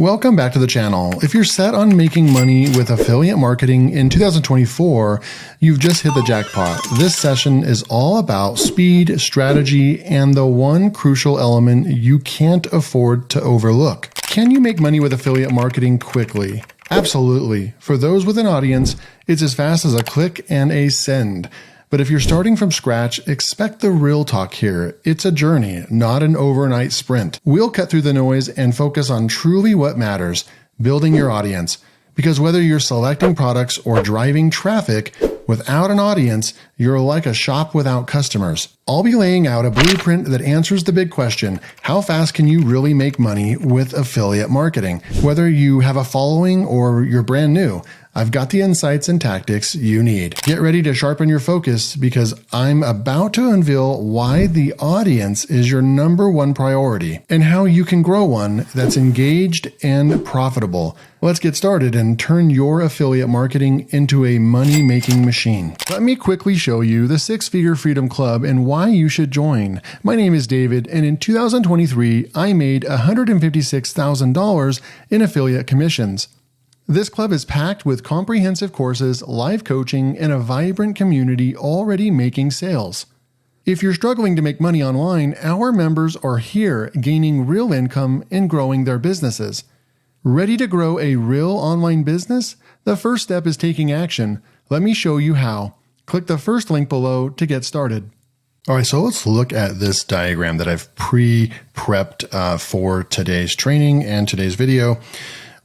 Welcome back to the channel. If you're set on making money with affiliate marketing in 2024, you've just hit the jackpot. This session is all about speed, strategy, and the one crucial element you can't afford to overlook. Can you make money with affiliate marketing quickly? Absolutely. For those with an audience, it's as fast as a click and a send. But if you're starting from scratch, expect the real talk here. It's a journey, not an overnight sprint. We'll cut through the noise and focus on truly what matters, building your audience. Because whether you're selecting products or driving traffic, without an audience, you're like a shop without customers. I'll be laying out a blueprint that answers the big question: how fast can you really make money with affiliate marketing? Whether you have a following or you're brand new, I've got the insights and tactics you need. Get ready to sharpen your focus because I'm about to unveil why the audience is your number one priority and how you can grow one that's engaged and profitable. Let's get started and turn your affiliate marketing into a money-making machine. Let me quickly show you the Six Figure Freedom Club and why you should join. My name is David, and in 2023, I made $156,000 in affiliate commissions. This club is packed with comprehensive courses, live coaching, and a vibrant community already making sales. If you're struggling to make money online, our members are here gaining real income and growing their businesses. Ready to grow a real online business? The first step is taking action. Let me show you how. Click the first link below to get started. All right, so let's look at this diagram that I've pre-prepped for today's training and today's video.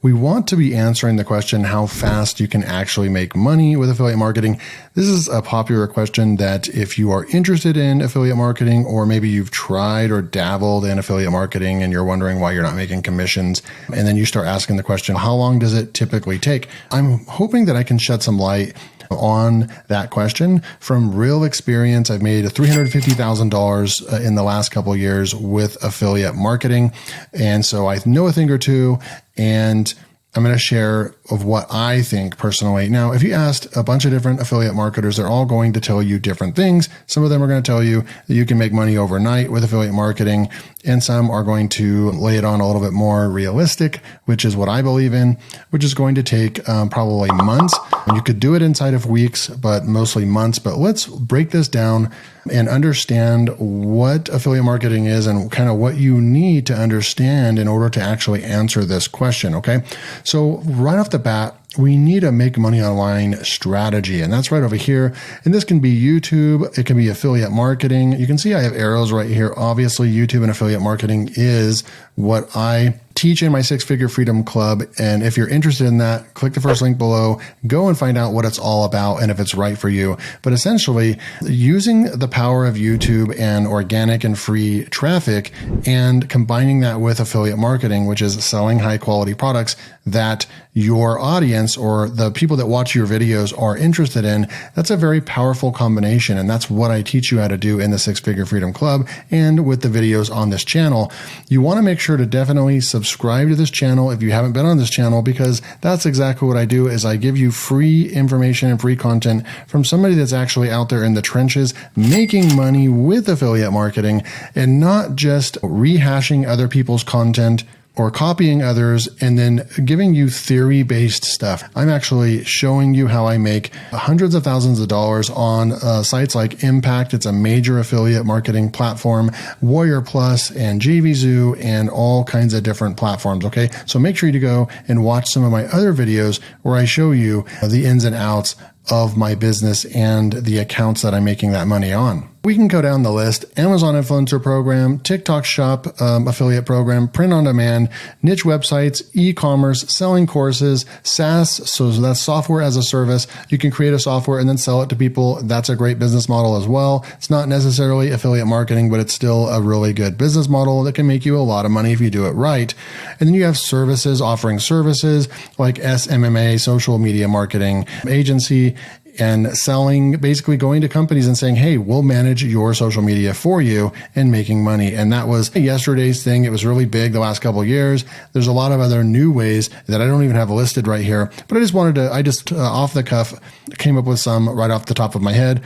We want to be answering the question how fast you can actually make money with affiliate marketing. This is a popular question that if you are interested in affiliate marketing, or maybe you've tried or dabbled in affiliate marketing and you're wondering why you're not making commissions, and then you start asking the question, how long does it typically take? I'm hoping that I can shed some light on that question from real experience. I've made $350,000 in the last couple of years with affiliate marketing. And so I know a thing or two, and I'm going to share of what I think personally. Now, if you asked a bunch of different affiliate marketers, they're all going to tell you different things. Some of them are going to tell you that you can make money overnight with affiliate marketing, and some are going to lay it on a little bit more realistic, which is what I believe in, which is going to take probably months. You could do it inside of weeks, but mostly months. But let's break this down and understand what affiliate marketing is and kind of what you need to understand in order to actually answer this question, okay? So right off the bat, we need a make money online strategy, and that's right over here. And this can be YouTube, it can be affiliate marketing. You can see I have arrows right here. Obviously, YouTube and affiliate marketing is what I teach in my Six Figure Freedom Club. And if you're interested in that, click the first link below, go and find out what it's all about and if it's right for you. But essentially, using the power of YouTube and organic and free traffic and combining that with affiliate marketing, which is selling high quality products that your audience or the people that watch your videos are interested in, that's a very powerful combination. And that's what I teach you how to do in the Six Figure Freedom Club and with the videos on this channel. You want to make sure to definitely subscribe to this channel if you haven't been on this channel, because that's exactly what I do is I give you free information and free content from somebody that's actually out there in the trenches making money with affiliate marketing and not just rehashing other people's content or copying others and then giving you theory-based stuff. I'm actually showing you how I make hundreds of thousands of dollars on sites like Impact. It's a major affiliate marketing platform, Warrior Plus and JVZoo and all kinds of different platforms, okay? So make sure you go and watch some of my other videos where I show you the ins and outs of my business and the accounts that I'm making that money on. We can go down the list: Amazon Influencer Program, TikTok Shop Affiliate Program, Print on Demand, niche websites, e-commerce, selling courses, SaaS, so that's software as a service. You can create a software and then sell it to people. That's a great business model as well. It's not necessarily affiliate marketing, but it's still a really good business model that can make you a lot of money if you do it right. And then you have services, offering services like SMMA, social media marketing agency, and selling, basically going to companies and saying, hey, we'll manage your social media for you and making money. And that was yesterday's thing. It was really big the last couple of years. There's a lot of other new ways that I don't even have listed right here, but I just off the cuff came up with some right off the top of my head.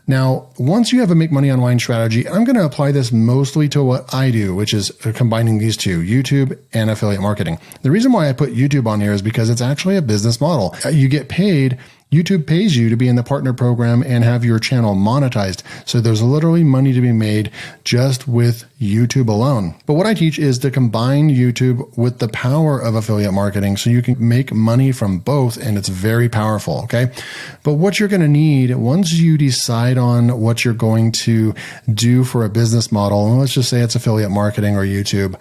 Now, once you have a make money online strategy, I'm going to apply this mostly to what I do, which is combining these two, YouTube and affiliate marketing. The reason why I put YouTube on here is because it's actually a business model. You get paid. YouTube pays you to be in the partner program and have your channel monetized. So there's literally money to be made just with YouTube alone. But what I teach is to combine YouTube with the power of affiliate marketing so you can make money from both, and it's very powerful, okay? But what you're going to need once you decide on what you're going to do for a business model, and let's just say it's affiliate marketing or YouTube,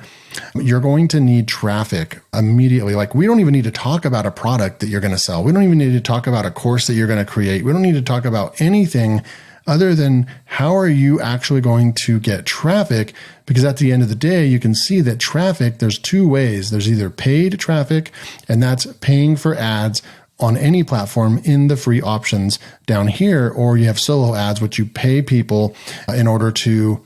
you're going to need traffic immediately. Like, we don't even need to talk about a product that you're going to sell. We don't even need to talk about a course that you're going to create. We don't need to talk about anything other than how are you actually going to get traffic? Because at the end of the day, you can see that traffic, there's two ways. There's either paid traffic, and that's paying for ads on any platform in the free options down here, or you have solo ads, which you pay people in order to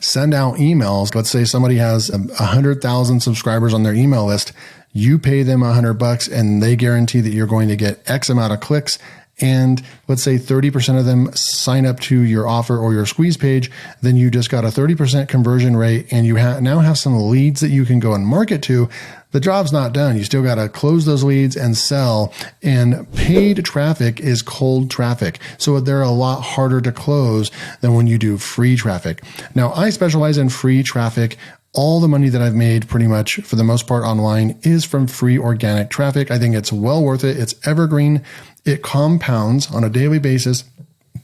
send out emails. Let's say somebody has 100,000 subscribers on their email list. You pay them $100 and they guarantee that you're going to get X amount of clicks. And let's say 30% of them sign up to your offer or your squeeze page. Then you just got a 30% conversion rate, and you now have some leads that you can go and market to. The job's not done. You still got to close those leads and sell. And paid traffic is cold traffic. So they're a lot harder to close than when you do free traffic. Now, I specialize in free traffic. All the money that I've made pretty much for the most part online is from free organic traffic. I think it's well worth it. It's evergreen. It compounds on a daily basis.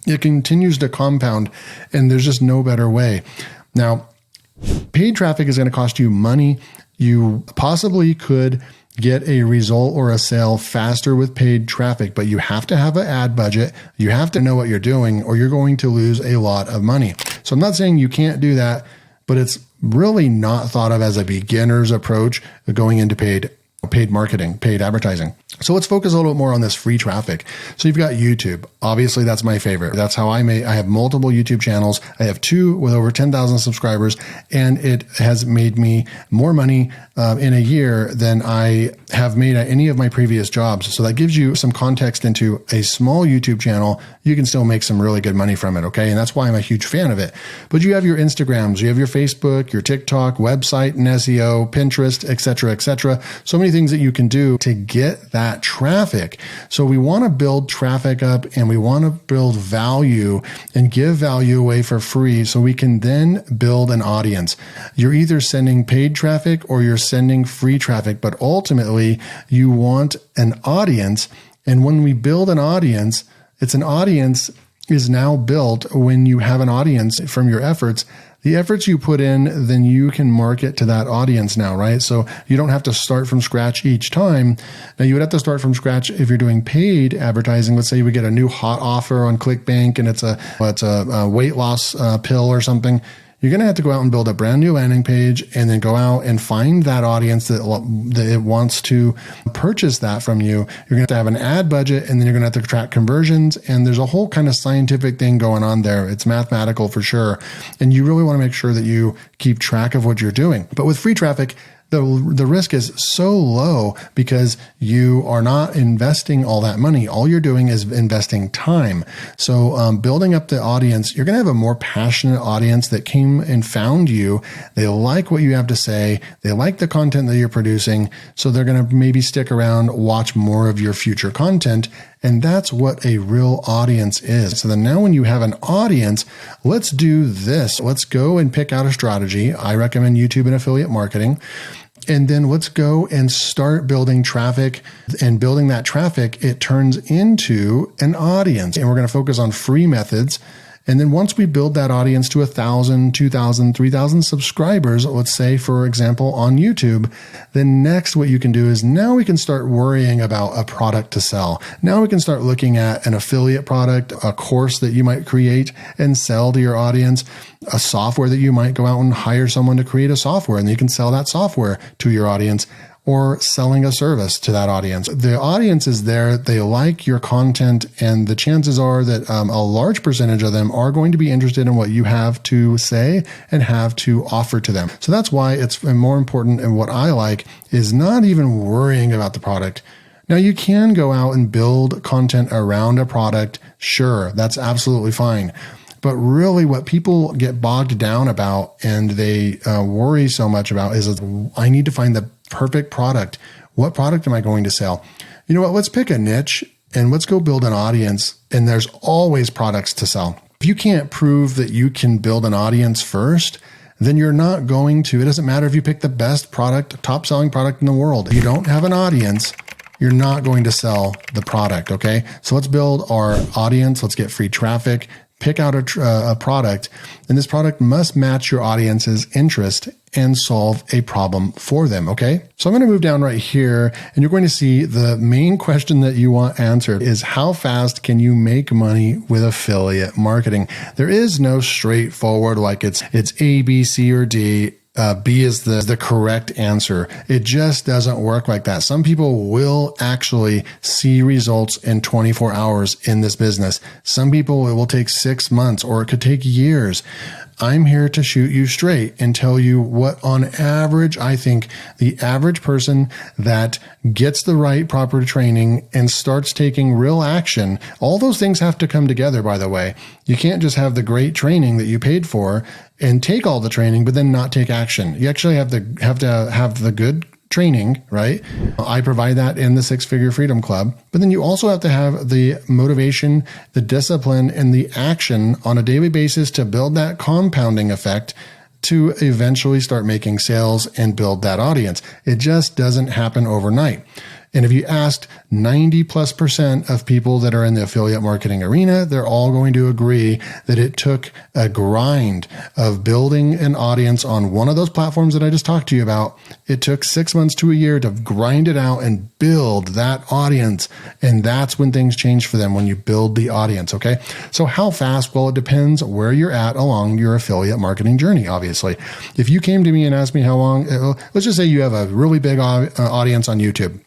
It continues to compound, and there's just no better way. Now, paid traffic is going to cost you money. You possibly could get a result or a sale faster with paid traffic, but you have to have an ad budget. You have to know what you're doing, or you're going to lose a lot of money. So I'm not saying you can't do that, but it's really not thought of as a beginner's approach going into paid marketing, paid advertising. So let's focus a little bit more on this free traffic. So you've got YouTube. Obviously, that's my favorite. That's how I have multiple YouTube channels. I have two with over 10,000 subscribers, and it has made me more money in a year than I have made at any of my previous jobs. So that gives you some context into a small YouTube channel. You can still make some really good money from it, okay? And that's why I'm a huge fan of it. But you have your Instagrams, you have your Facebook, your TikTok, website and SEO, Pinterest, et cetera, so many things that you can do to get that traffic. So we want to build traffic up, and we want to build value and give value away for free so we can then build an audience. You're either sending paid traffic or you're sending free traffic, but ultimately you want an audience. And when we build an audience, it's an audience is now built when you have an audience from your efforts. The efforts you put in, then you can market to that audience now, right? So you don't have to start from scratch each time. Now, you would have to start from scratch if you're doing paid advertising. Let's say you would get a new hot offer on ClickBank, and it's a weight loss pill or something. You're going to have to go out and build a brand new landing page, and then go out and find that audience that it wants to purchase that from you. You're going to have an ad budget, and then you're going to have to track conversions. And there's a whole kind of scientific thing going on there. It's mathematical for sure. And you really want to make sure that you keep track of what you're doing. But with free traffic, the risk is so low because you are not investing all that money. All you're doing is investing time. So building up the audience, you're going to have a more passionate audience that came and found you. They like what you have to say. They like the content that you're producing. So they're going to maybe stick around, watch more of your future content. And that's what a real audience is. So then now when you have an audience, let's do this. Let's go and pick out a strategy. I recommend YouTube and affiliate marketing. And then let's go and start building traffic, and building that traffic, it turns into an audience. And we're going to focus on free methods. And then once we build that audience to 1,000, 2,000, 3,000 subscribers, let's say, for example, on YouTube, then next what you can do is now we can start worrying about a product to sell. Now we can start looking at an affiliate product, a course that you might create and sell to your audience, a software that you might go out and hire someone to create a software, and you can sell that software to your audience, or selling a service to that audience. The audience is there. They like your content, and the chances are that a large percentage of them are going to be interested in what you have to say and have to offer to them. So that's why it's more important, and what I like is not even worrying about the product. Now, you can go out and build content around a product. Sure, that's absolutely fine. But really what people get bogged down about and they worry so much about is I need to find the perfect product. What product am I going to sell? You know what? Let's pick a niche and let's go build an audience. And there's always products to sell. If you can't prove that you can build an audience first, then you're not going to. It doesn't matter if you pick the best product, top selling product in the world. If you don't have an audience, you're not going to sell the product. Okay. So let's build our audience. Let's get free traffic. Pick out a product, and this product must match your audience's interest and solve a problem for them, okay? So I'm going to move down right here, and you're going to see the main question that you want answered is how fast can you make money with affiliate marketing? There is no straightforward, like it's A, B, C, or D. B is the correct answer. It just doesn't work like that. Some people will actually see results in 24 hours in this business. Some people, it will take 6 months or it could take years. I'm here to shoot you straight and tell you what on average, I think the average person that gets the right proper training and starts taking real action, all those things have to come together, by the way. You can't just have the great training that you paid for and take all the training, but then not take action. You actually have to have the good training, right? I provide that in the Six Figure Freedom Club, but then you also have to have the motivation, the discipline, and the action on a daily basis to build that compounding effect to eventually start making sales and build that audience. It just doesn't happen overnight. And if you asked 90+% of people that are in the affiliate marketing arena, they're all going to agree that it took a grind of building an audience on one of those platforms that I just talked to you about. It took 6 months to a year to grind it out and build that audience. And that's when things change for them, when you build the audience. Okay. So how fast? Well, it depends where you're at along your affiliate marketing journey, obviously. If you came to me and asked me how long, let's just say you have a really big audience on YouTube.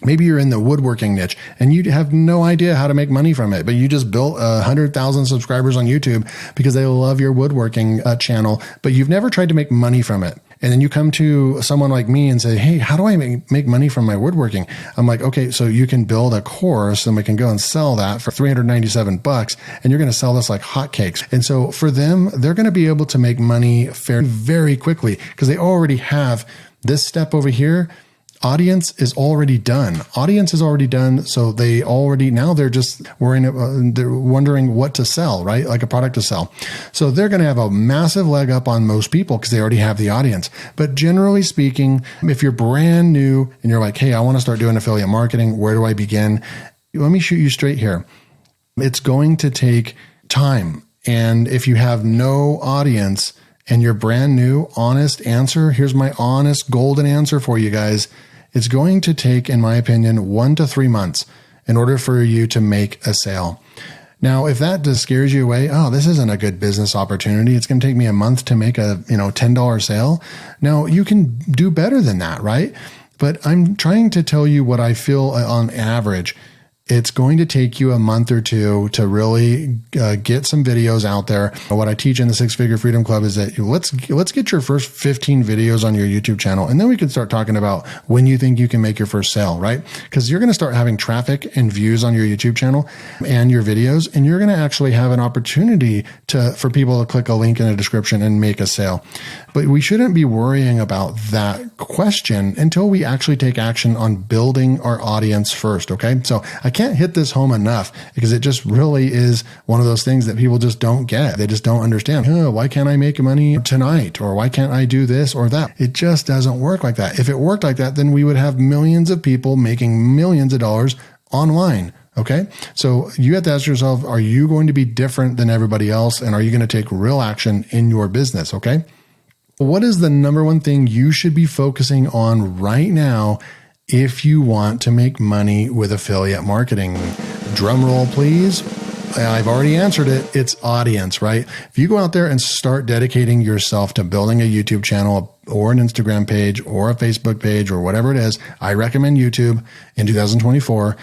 Maybe you're in the woodworking niche and you have no idea how to make money from it, but you just built 100,000 subscribers on YouTube because they love your woodworking channel, but you've never tried to make money from it. And then you come to someone like me and say, hey, how do I make money from my woodworking? I'm like, okay, so you can build a course and we can go and sell that for $397 and you're going to sell this like hotcakes. And so for them, they're going to be able to make money very quickly because they already have this step over here. Audience is already done. Audience is already done. So they're just they're wondering what to sell, right? Like a product to sell. So they're going to have a massive leg up on most people because they already have the audience. But generally speaking, if you're brand new and you're like, hey, I want to start doing affiliate marketing, where do I begin? Let me shoot you straight here. It's going to take time. And if you have no audience and you're brand new, honest answer, here's my honest golden answer for you guys. It's going to take, in my opinion, 1 to 3 months in order for you to make a sale. Now, if that just scares you away, oh, this isn't a good business opportunity. It's going to take me a month to make a $10 sale. Now, you can do better than that, right? But I'm trying to tell you what I feel on average. It's going to take you a month or two to really get some videos out there. What I teach in the Six Figure Freedom Club is that let's get your first 15 videos on your YouTube channel. And then we can start talking about when you think you can make your first sale, right? Because you're going to start having traffic and views on your YouTube channel and your videos. And you're going to actually have an opportunity for people to click a link in the description and make a sale. But we shouldn't be worrying about that question until we actually take action on building our audience first. Okay. So I can't hit this home enough because it just really is one of those things that people just don't get. They just don't understand. Oh, why can't I make money tonight? Or why can't I do this or that? It just doesn't work like that. If it worked like that, then we would have millions of people making millions of dollars online. Okay. So you have to ask yourself, are you going to be different than everybody else? And are you going to take real action in your business? Okay. What is the number one thing you should be focusing on right now if you want to make money with affiliate marketing? Drum roll, please. I've already answered it. It's audience, right? If you go out there and start dedicating yourself to building a YouTube channel or an Instagram page or a Facebook page or whatever it is, I recommend YouTube in 2024.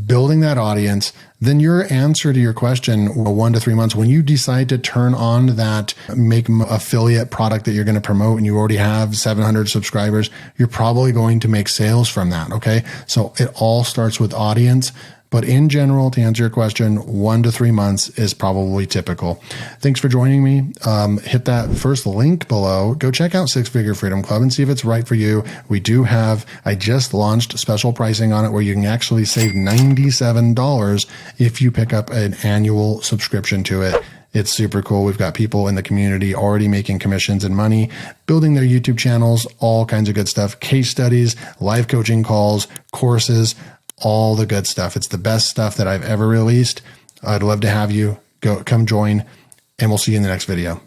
building that audience, then your answer to your question, 1 to 3 months, when you decide to turn on that make affiliate product that you're going to promote and you already have 700 subscribers, you're probably going to make sales from that. Okay. So it all starts with audience. But in general, to answer your question, 1 to 3 months is probably typical. Thanks for joining me. Hit that first link below. Go check out Six Figure Freedom Club and see if it's right for you. I just launched special pricing on it where you can actually save $97 if you pick up an annual subscription to it. It's super cool. We've got people in the community already making commissions and money, building their YouTube channels, all kinds of good stuff, case studies, live coaching calls, courses, all the good stuff. It's the best stuff that I've ever released. I'd love to have you come join, and we'll see you in the next video.